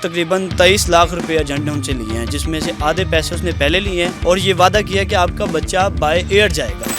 تقریباً 23 لاکھ روپے ایجنٹ نے ان سے لیے ہیں، جس میں سے آدھے پیسے اس نے پہلے لیے ہیں اور یہ وعدہ کیا کہ آپ کا بچہ بائی ایئر جائے گا۔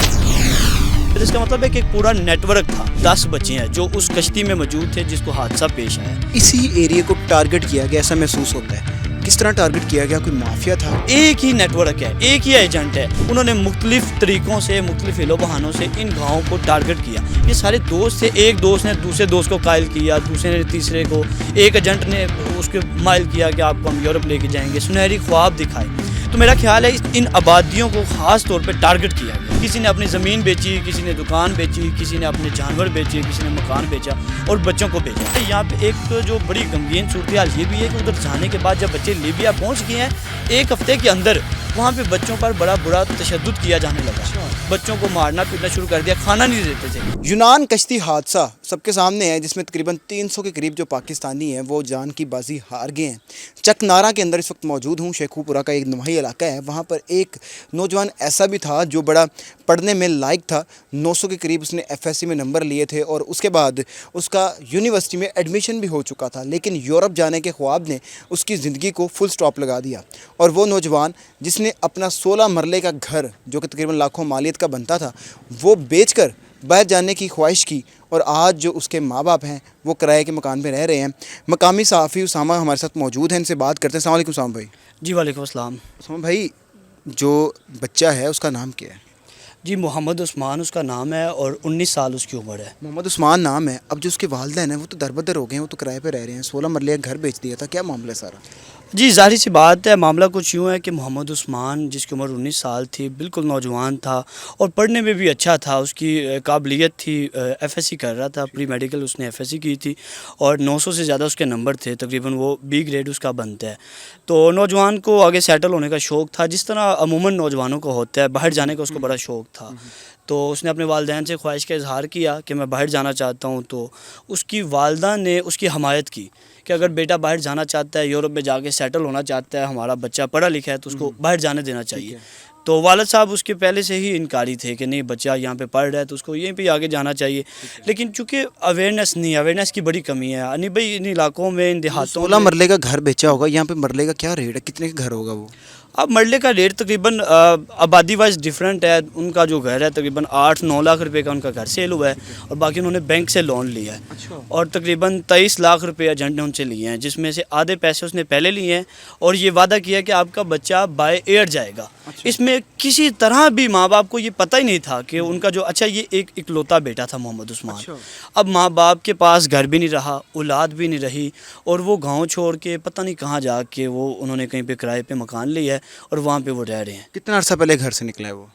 اس کا مطلب ہے کہ ایک پورا نیٹ ورک تھا، 10 بچے ہیں جو اس کشتی میں موجود تھے جس کو حادثہ پیش آیا۔ اسی ایریا کو ٹارگٹ کیا گیا ایسا محسوس ہوتا ہے، کس طرح ٹارگٹ کیا گیا؟ کوئی مافیا تھا؟ ایک ہی نیٹ ورک ہے، ایک ہی ایجنٹ ہے، انہوں نے مختلف طریقوں سے، مختلف ہیلو بہانوں سے ان گاؤں کو ٹارگٹ کیا۔ یہ سارے دوست تھے، ایک دوست نے دوسرے دوست کو قائل کیا، دوسرے نے تیسرے کو، ایک ایجنٹ نے اس کے مائل کیا کہ آپ کو ہم یورپ لے کے جائیں گے، سنہری خواب دکھائے۔ تو میرا خیال ہے ان آبادیوں کو خاص طور پہ ٹارگٹ کیا گیا۔ کسی نے اپنی زمین بیچی، کسی نے دکان بیچی، کسی نے اپنے جانور بیچے، کسی نے مکان بیچا اور بچوں کو بیچا۔ یہاں پہ ایک جو بڑی غمگین صورتحال یہ بھی ہے کہ ادھر جانے کے بعد جب بچے لیبیا پہنچ گئے ہیں، ایک ہفتے کے اندر وہاں پہ بچوں پر بڑا برا تشدد کیا جانے لگا۔ بچوں کو مارنا پیٹنا شروع کر دیا، کھانا نہیں دیتے تھے۔ یونان کشتی حادثہ سب کے سامنے ہے، جس میں تقریباً 300 کے قریب جو پاکستانی ہیں وہ جان کی بازی ہار گئے ہیں۔ چک نارا کے اندر اس وقت موجود ہوں، شیخو پورہ کا ایک نواحی علاقہ ہے۔ وہاں پر ایک نوجوان ایسا بھی تھا جو بڑا پڑھنے میں لائق تھا، 900 کے قریب اس نے FSC میں نمبر لیے تھے اور اس کے بعد اس کا یونیورسٹی میں ایڈمیشن بھی ہو چکا تھا، لیکن یورپ جانے کے خواب نے اس کی زندگی کو فل سٹاپ لگا دیا۔ اور وہ نوجوان جس نے اپنا 16 مرلے کا گھر جو کہ تقریباً لاکھوں مالیت کا بنتا تھا وہ بیچ کر باہر جانے کی خواہش کی، اور آج جو اس کے ماں باپ ہیں وہ کرائے کے مکان پہ رہ رہے ہیں۔ مقامی صحافی اسامہ ہمارے ساتھ موجود ہیں، ان سے بات کرتے ہیں۔ السلام علیکم اسامہ بھائی۔ جی وعلیکم السلام۔ اسامہ بھائی، جو بچہ ہے اس کا نام کیا ہے؟ جی محمد عثمان اس کا نام ہے اور 19 سال اس کی عمر ہے۔ محمد عثمان نام ہے۔ اب جو اس کے والدین ہیں وہ تو دربدر ہو گئے ہیں، وہ تو کرائے پہ رہ رہے ہیں، 16 مرلے کا گھر بیچ دیا تھا، کیا معاملہ ہے سارا؟ جی ظاہر سی بات ہے، معاملہ کچھ یوں ہے کہ محمد عثمان جس کی عمر 19 سال تھی، بالکل نوجوان تھا اور پڑھنے میں بھی اچھا تھا، اس کی قابلیت تھی، FSC کر رہا تھا، پری میڈیکل اس نے FSC کی تھی اور 900 سے زیادہ اس کے نمبر تھے، تقریباً وہ B گریڈ اس کا بنتا ہے۔ تو نوجوان کو آگے سیٹل ہونے کا شوق تھا، جس طرح عموماً نوجوانوں کو ہوتا ہے، باہر جانے کا اس کو بڑا شوق تھا۔ تو اس نے اپنے والدین سے خواہش کا اظہار کیا کہ میں باہر جانا چاہتا ہوں، تو اس کی والدہ نے اس کی حمایت کی کہ اگر بیٹا باہر جانا چاہتا ہے، یورپ میں جا کے سیٹل ہونا چاہتا ہے، ہمارا بچہ پڑھا لکھا ہے تو اس کو باہر جانے دینا چاہیے۔ تو والد صاحب اس کے پہلے سے ہی انکاری تھے کہ نہیں، بچہ یہاں پہ پڑھ رہا ہے تو اس کو یہیں پہ آگے جانا چاہیے، لیکن چونکہ اویئرنیس کی بڑی کمی ہے، نہیں بھائی ان علاقوں میں، ان دیہاتوں 16 مرلے کا گھر بیچا ہوگا، یہاں پہ مرلے کا کیا ریٹ ہے؟ کتنے کا گھر ہوگا وہ؟ اب مرلے کا ریٹ تقریباً آبادی وائز ڈیفرنٹ ہے۔ ان کا جو گھر ہے تقریباً 8-9 لاکھ روپے کا ان کا گھر سیل ہوا ہے اور باقی انہوں نے بینک سے لون لیا ہے اور تقریباً 23 لاکھ روپے ایجنٹ نے ان سے لیے ہیں، جس میں سے آدھے پیسے اس نے پہلے لیے ہیں اور یہ وعدہ کیا کہ آپ کا بچہ بائی ایئر جائے گا۔ اس میں کسی طرح بھی ماں باپ کو یہ پتہ ہی نہیں تھا کہ ان کا جو یہ ایک اکلوتا بیٹا تھا محمد عثمان۔ اب ماں باپ کے پاس گھر بھی نہیں رہا، اولاد بھی نہیں رہی اور وہ گاؤں چھوڑ کے پتہ نہیں کہاں جا کے وہ انہوں نے کہیں پہ کرائے پہ مکان لیا ہے اور وہاں پہ وہ رہ رہے ہیں۔ کتنا عرصہ پہلے گھر سے نکلا ہے وہ؟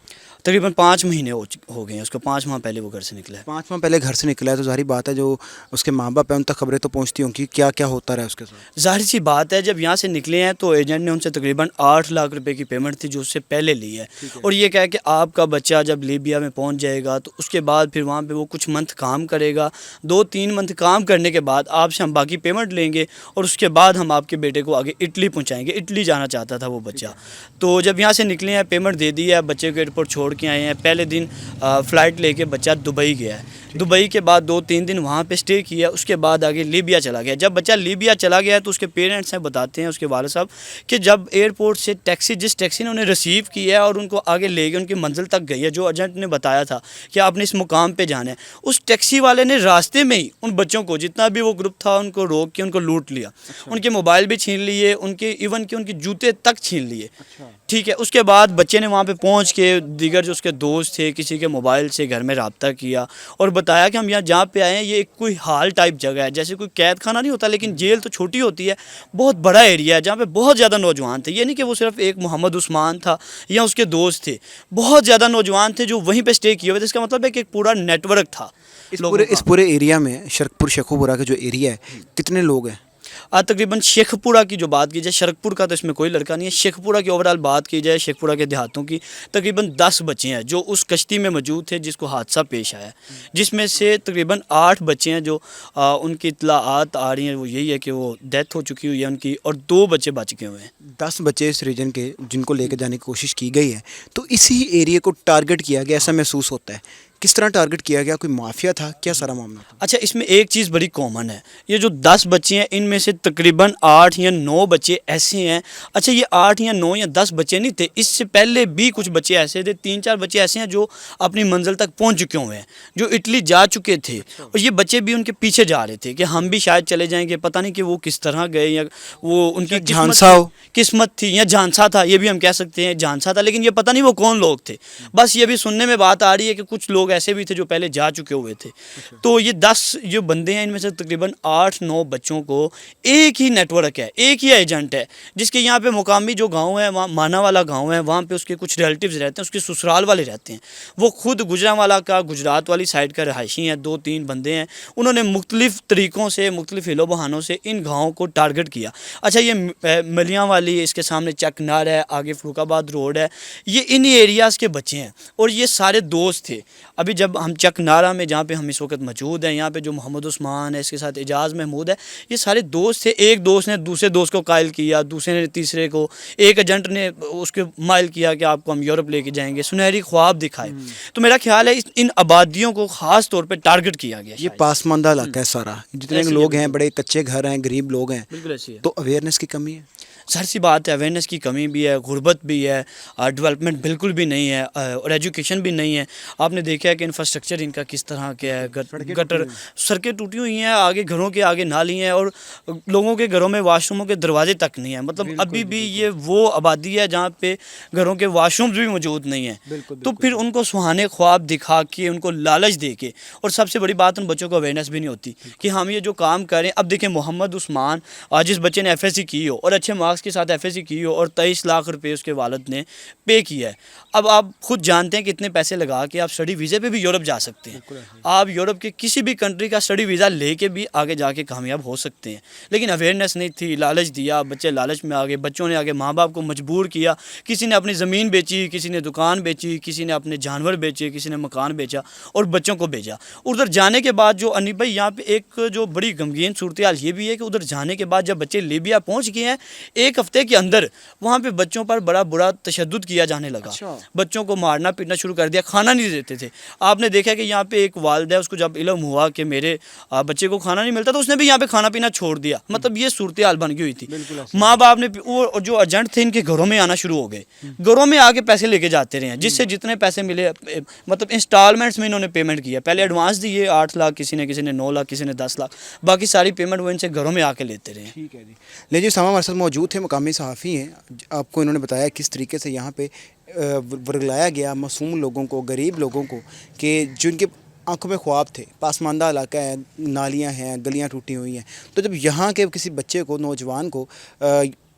تقریباً 5 مہینے ہو گئے ہیں اس کو، 5 ماہ پہلے وہ گھر سے نکلا ہے۔ 5 ماہ پہلے گھر سے نکلا ہے تو ظاہری بات ہے جو اس کے ماں باپ ہیں ان تک خبریں تو پہنچتی ہوں کہ کیا کیا ہوتا رہا اس کے ساتھ۔ ظاہر سی بات ہے، جب یہاں سے نکلے ہیں تو ایجنٹ نے ان سے تقریباً 8 لاکھ روپے کی پیمنٹ تھی جو اس سے پہلے لی ہے، اور یہ کہا کہ آپ کا بچہ جب لیبیا میں پہنچ جائے گا تو اس کے بعد پھر وہاں پہ وہ کچھ منتھ کام کرے گا، 2-3 منتھ کام کرنے کے بعد آپ سے ہم باقی پیمنٹ لیں گے اور اس کے بعد ہم آپ کے بیٹے کو آگے اٹلی پہنچائیں گے۔ اٹلی جانا چاہتا تھا وہ بچہ۔ تو جب یہاں سے نکلے ہیں، پیمنٹ دے دی ہے، بچے کو ایئرپورٹ چھوڑ کے آئے ہیں، پہلے دن فلائٹ لے کے بچہ دبئی گیا ہے، دبئی کے بعد 2-3 دن وہاں پہ اسٹے کیا، اس کے بعد آگے لیبیا چلا گیا۔ جب بچہ لیبیا چلا گیا تو اس کے پیرنٹس ہیں بتاتے ہیں، اس کے والد صاحب، کہ جب ایئرپورٹ سے جس ٹیکسی نے انہیں ریسیو کیا ہے اور ان کو آگے لے گئے، ان کی منزل تک گئی ہے جو ایجنٹ نے بتایا تھا کہ آپ نے اس مقام پہ جانا ہے، اس ٹیکسی والے نے راستے میں ہی ان بچوں کو، جتنا بھی وہ گروپ تھا، ان کو روک کے ان کو لوٹ لیا، ان کے موبائل بھی چھین لیے، ان کے ایون کہ ان کے جوتے تک چھین لیے۔ ٹھیک ہے، اس کے بعد بچے نے وہاں پہ پہنچ کے دیگر جو اس کے دوست تھے، کسی کے موبائل سے گھر میں رابطہ کیا اور بتایا کہ ہم یہاں جہاں پہ آئے ہیں یہ ایک کوئی ہال ٹائپ جگہ ہے، جیسے کوئی قید خانہ نہیں ہوتا لیکن جیل تو چھوٹی ہوتی ہے، بہت بڑا ایریا ہے جہاں پہ بہت زیادہ نوجوان تھے۔ یہ نہیں کہ وہ صرف ایک محمد عثمان تھا یا اس کے دوست تھے، بہت زیادہ نوجوان تھے جو وہیں پہ اسٹے کیے ہوئے تھے۔ اس کا مطلب ہے کہ ایک پورا نیٹ ورک تھا۔ اس پورے ایریا میں شیخو پورہ کا جو ایریا ہے کتنے لوگ ہیں؟ تقریباً شیخ پورہ کی جو بات کی جائے، شرک پور کا تو اس میں کوئی لڑکا نہیں ہے، شیخ پورہ کی اوورال بات کی جائے، شیخ پورہ کے دیہاتوں کی، تقریباً 10 بچے ہیں جو اس کشتی میں موجود تھے جس کو حادثہ پیش آیا، جس میں سے تقریباً 8 بچے ہیں جو ان کی اطلاعات آ رہی ہیں وہ یہی ہے کہ وہ ڈیتھ ہو چکی ہوئی ہے ان کی، اور 2 بچے بچ گئے ہوئے ہیں۔ 10 بچے اس ریجن کے جن کو لے کے جانے کی کوشش کی گئی ہے، تو اسی ایریا کو ٹارگٹ کیا گیا ایسا محسوس ہوتا ہے، کس طرح ٹارگٹ کیا گیا؟ کوئی مافیا تھا کیا سارا معاملہ تھا؟ اچھا، اس میں ایک چیز بڑی کامن ہے، یہ جو 10 بچے ہیں ان میں سے تقریباً 8 یا 9 بچے ایسے ہیں. اچھا، یہ 8 یا 9 یا 10 بچے نہیں تھے، اس سے پہلے بھی کچھ بچے ایسے تھے، 3-4 بچے ایسے ہیں جو اپنی منزل تک پہنچ چکے ہوئے ہیں، جو اٹلی جا چکے تھے، اور یہ بچے بھی ان کے پیچھے جا رہے تھے کہ ہم بھی شاید چلے جائیں گے. پتہ نہیں کہ وہ کس طرح گئے، یا وہ ان کی قسمت تھی یا جھانسا تھا، یہ بھی ہم کہہ سکتے ہیں جھانسا تھا، لیکن یہ پتہ نہیں وہ کون لوگ تھے. بس یہ بھی سننے میں بات آ رہی ہے کہ کچھ لوگ ایسے بھی تھے جو پہلے جا چکے ہوئے تھے. تو یہ 10 جو بندے ہیں ان میں سے تقریباً 8-9 بچوں کو ایک ہی نیٹ ورک ہے، ایک ہی ایجنٹ ہے، جس کے یہاں پہ مقامی جو گاؤں ہے، وہاں مانا والا گاؤں ہے، وہاں پہ اس کے کچھ ریلیٹیوز رہتے ہیں، اس کے سسرال والے رہتے ہیں. وہ خود گجرانوالہ کا، گجرات والی سائڈ کا رہائشی ہیں. 2-3 بندے ہیں، انہوں نے مختلف طریقوں سے، مختلف ہیلو بہانوں سے ان گاؤں کو ٹارگٹ کیا. اچھا، یہ ملیاں والی، اس کے سامنے چک نار ہے، آگے فروخ آباد روڈ ہے، یہ انہی ایریاز کے بچے ہیں، اور یہ سارے دوست تھے. ابھی جب ہم چک نارا میں جہاں پہ ہم اس وقت موجود ہیں، یہاں پہ جو محمد عثمان ہے، اس کے ساتھ اعجاز محمود ہے، یہ سارے دوست تھے. ایک دوست نے دوسرے دوست کو قائل کیا، دوسرے نے تیسرے کو، ایک ایجنٹ نے اس کے مائل کیا کہ آپ کو ہم یورپ لے کے جائیں گے، سنہری خواب دکھائے. تو میرا خیال ہے ان آبادیوں کو خاص طور پہ ٹارگٹ کیا گیا. یہ پاسماندہ علاقہ ہے سارا، جتنے لوگ ہیں بڑے کچے گھر ہیں، غریب لوگ ہیں، بالکل ایسی ہے. تو اویئرنیس کی کمی ہے. ظاہر سی بات ہے، اویئرنیس کی کمی بھی ہے، غربت بھی ہے، ڈیولپمنٹ بالکل بھی نہیں ہے، اور ایجوکیشن بھی نہیں ہے. آپ نے دیکھا ہے کہ انفراسٹرکچر ان کا کس طرح کا ہے، گٹر سڑکیں ٹوٹی ہوئی ہیں، آگے گھروں کے آگے نالی ہیں، اور لوگوں کے گھروں میں واش روموں کے دروازے تک نہیں ہیں. مطلب ابھی بھی یہ وہ آبادی ہے جہاں پہ گھروں کے واش رومز بھی موجود نہیں ہیں. تو پھر ان کو سہانے خواب دکھا کے، ان کو لالچ دے کے، اور سب سے بڑی بات ان بچوں کو اویئرنیس بھی نہیں ہوتی کہ ہم یہ جو کام کریں. اب دیکھیں محمد عثمان، جس بچے نے ایف ایس سی کی ہو اور اچھے مارکس کے ساتھ ایف ایس سی کی ہو، اور 23 لاکھ روپے اس کے والد نے پے کیا ہے. اب آپ خود جانتے ہیں کہ اتنے پیسے لگا کے آپ اسٹڈی ویزے پہ بھی یورپ جا سکتے ہیں. آپ یورپ کے کسی بھی کنٹری کا اسٹڈی ویزا لے کے بھی آگے جا کے کامیاب ہو سکتے ہیں. لیکن اویئرنیس نہیں تھی، لالچ دیا، بچے لالچ میں آگے، بچوں نے آگے ماں باپ کو مجبور کیا. کسی نے اپنی زمین بیچی، کسی نے دکان بیچی، کسی نے اپنے جانور بیچے، کسی نے مکان بیچا، اور بچوں کو بھیجا. ادھر جانے کے بعد جو انیب بھائی، یہاں پہ ایک جو بڑی غمگین صورتحال یہ بھی ہے کہ ادھر جانے کے بعد جب بچے لیبیا پہنچ گئے ہیں، ایک ہفتے کے اندر وہاں پہ بچوں پر بڑا برا تشدد کیا جانے لگا. بچوں کو مارنا پیٹنا شروع کر دیا، کھانا نہیں دیتے تھے. آپ نے دیکھا کہ یہاں پہ ایک والد ہے، اس کو جب علم ہوا کہ میرے بچے کو کھانا نہیں ملتا، تو اس نے بھی یہاں پہ کھانا پینا چھوڑ دیا. مطلب یہ صورتحال بن گئی ہوئی تھی. ماں باپ نے، وہ جو ایجنٹ تھے ان کے گھروں میں آنا شروع ہو گئے، گھروں میں آ کے پیسے لے کے جاتے رہے ہیں، جس سے جتنے پیسے ملے، مطلب انسٹالمنٹس میں انہوں نے پیمنٹ کیا. پہلے ایڈوانس دیے 8 لاکھ، کسی نے 9 لاکھ، کسی نے 10 لاکھ، باقی ساری پیمنٹ وہ ان سے گھروں میں آ کے لیتے رہے. ٹھیک ہے جی. لیجیے ساما ہمارے ساتھ موجود تھے، مقامی صحافی ہیں. آپ کو انہوں نے بتایا کس طریقے سے یہاں پہ ورگلایا گیا معصوم لوگوں کو، غریب لوگوں کو، کہ جن کے آنکھوں میں خواب تھے. پاسماندہ علاقہ ہے، نالیاں ہیں، گلیاں ٹوٹی ہوئی ہیں. تو جب یہاں کے کسی بچے کو، نوجوان کو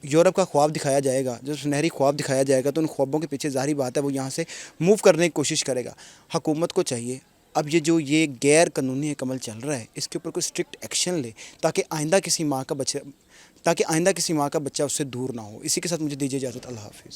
یورپ کا خواب دکھایا جائے گا، جو سنہری خواب دکھایا جائے گا، تو ان خوابوں کے پیچھے ظاہری بات ہے وہ یہاں سے موو کرنے کی کوشش کرے گا. حکومت کو چاہیے اب یہ غیر قانونی ایک عمل چل رہا ہے، اس کے اوپر کوئی اسٹرکٹ ایکشن لے، تاکہ آئندہ کسی ماں کا بچہ اس سے دور نہ ہو. اسی کے ساتھ مجھے دیجیے اجازت. اللہ حافظ.